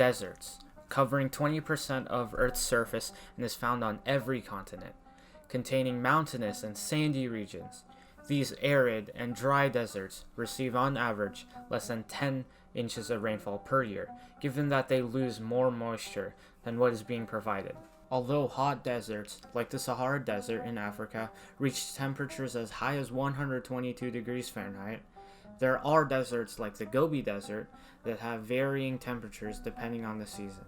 Deserts, covering 20% of Earth's surface and is found on every continent, containing mountainous and sandy regions. These arid and dry deserts receive on average less than 10 inches of rainfall per year, given that they lose more moisture than what is being provided. Although hot deserts, like the Sahara Desert in Africa, reach temperatures as high as 122 degrees Fahrenheit, there are deserts like the Gobi Desert that have varying temperatures depending on the season.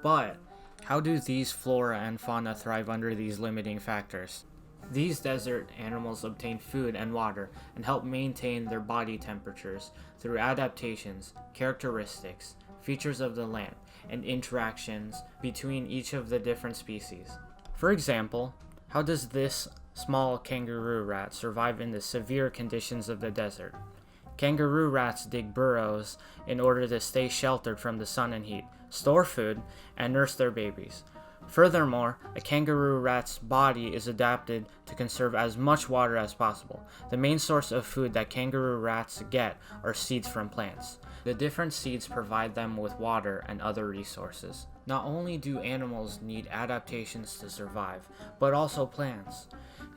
But how do these flora and fauna thrive under these limiting factors? These desert animals obtain food and water and help maintain their body temperatures through adaptations, characteristics, features of the land, and interactions between each of the different species. For example, how does this small kangaroo rat survive in the severe conditions of the desert? Kangaroo rats dig burrows in order to stay sheltered from the sun and heat, store food, and nurse their babies. Furthermore, a kangaroo rat's body is adapted to conserve as much water as possible. The main source of food that kangaroo rats get are seeds from plants. The different seeds provide them with water and other resources. Not only do animals need adaptations to survive, but also plants.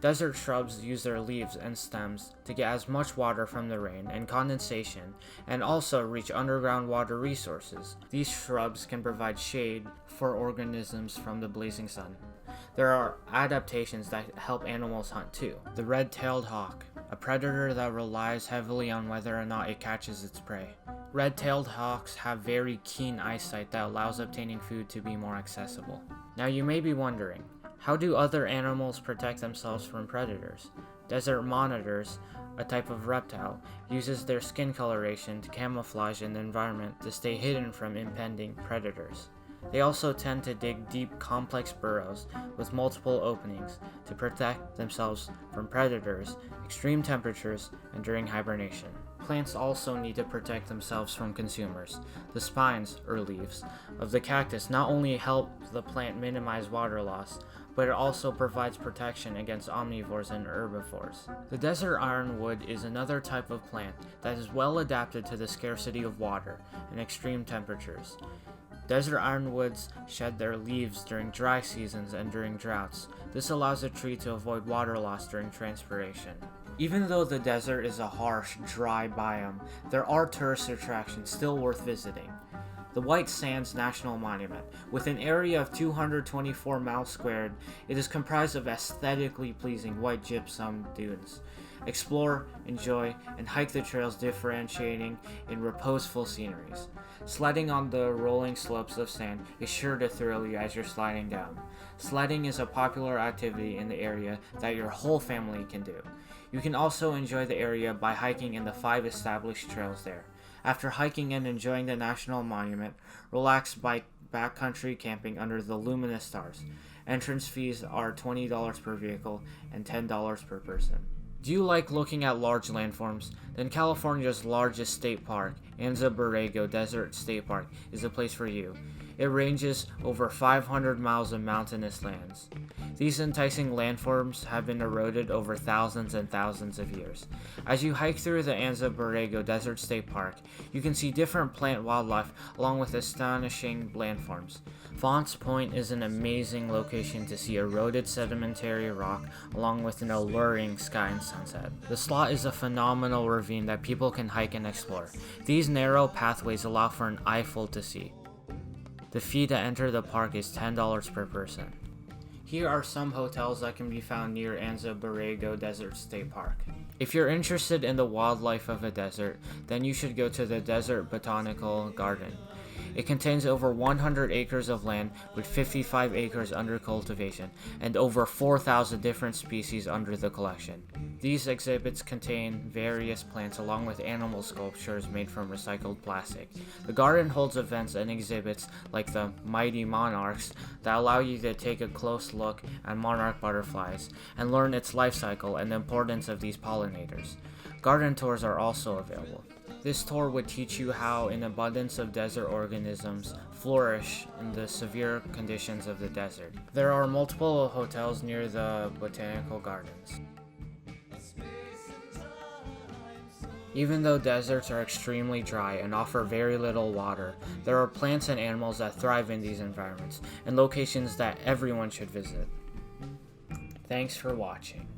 Desert shrubs use their leaves and stems to get as much water from the rain and condensation, and also reach underground water resources. These shrubs can provide shade for organisms from the blazing sun. There are adaptations that help animals hunt too. The red-tailed hawk, a predator that relies heavily on whether or not it catches its prey. Red-tailed hawks have very keen eyesight that allows obtaining food to be more accessible. Now you may be wondering, how do other animals protect themselves from predators? Desert monitors, a type of reptile, uses their skin coloration to camouflage in the environment to stay hidden from impending predators. They also tend to dig deep, complex burrows with multiple openings to protect themselves from predators, extreme temperatures, and during hibernation. Plants also need to protect themselves from consumers. The spines, or leaves, of the cactus not only help the plant minimize water loss, but it also provides protection against omnivores and herbivores. The desert ironwood is another type of plant that is well adapted to the scarcity of water and extreme temperatures. Desert ironwoods shed their leaves during dry seasons and during droughts. This allows a tree to avoid water loss during transpiration. Even though the desert is a harsh, dry biome, there are tourist attractions still worth visiting. The White Sands National Monument, with an area of 224 miles squared, it is comprised of aesthetically pleasing white gypsum dunes. Explore, enjoy, and hike the trails differentiating in reposeful sceneries. Sledding on the rolling slopes of sand is sure to thrill you as you're sliding down. Sledding is a popular activity in the area that your whole family can do. You can also enjoy the area by hiking in the 5 established trails there. After hiking and enjoying the National Monument, relax by backcountry camping under the luminous stars. Entrance fees are $20 per vehicle and $10 per person. Do you like looking at large landforms? Then California's largest state park, Anza Borrego Desert State Park, is a place for you. It ranges over 500 miles of mountainous lands. These enticing landforms have been eroded over thousands and thousands of years. As you hike through the Anza Borrego Desert State Park, you can see different plant wildlife along with astonishing landforms. Fonts Point is an amazing location to see eroded sedimentary rock along with an alluring sky and sunset. The Slot is a phenomenal ravine that people can hike and explore. These narrow pathways allow for an eyeful to see. The fee to enter the park is $10 per person. Here are some hotels that can be found near Anza Borrego Desert State Park. If you're interested in the wildlife of a desert, then you should go to the Desert Botanical Garden. It contains over 100 acres of land with 55 acres under cultivation and over 4,000 different species under the collection. These exhibits contain various plants along with animal sculptures made from recycled plastic. The garden holds events and exhibits like the Mighty Monarchs that allow you to take a close look at monarch butterflies and learn its life cycle and the importance of these pollinators. Garden tours are also available. This tour would teach you how an abundance of desert organisms flourish in the severe conditions of the desert. There are multiple hotels near the botanical gardens. Even though deserts are extremely dry and offer very little water, there are plants and animals that thrive in these environments and locations that everyone should visit. Thanks for watching.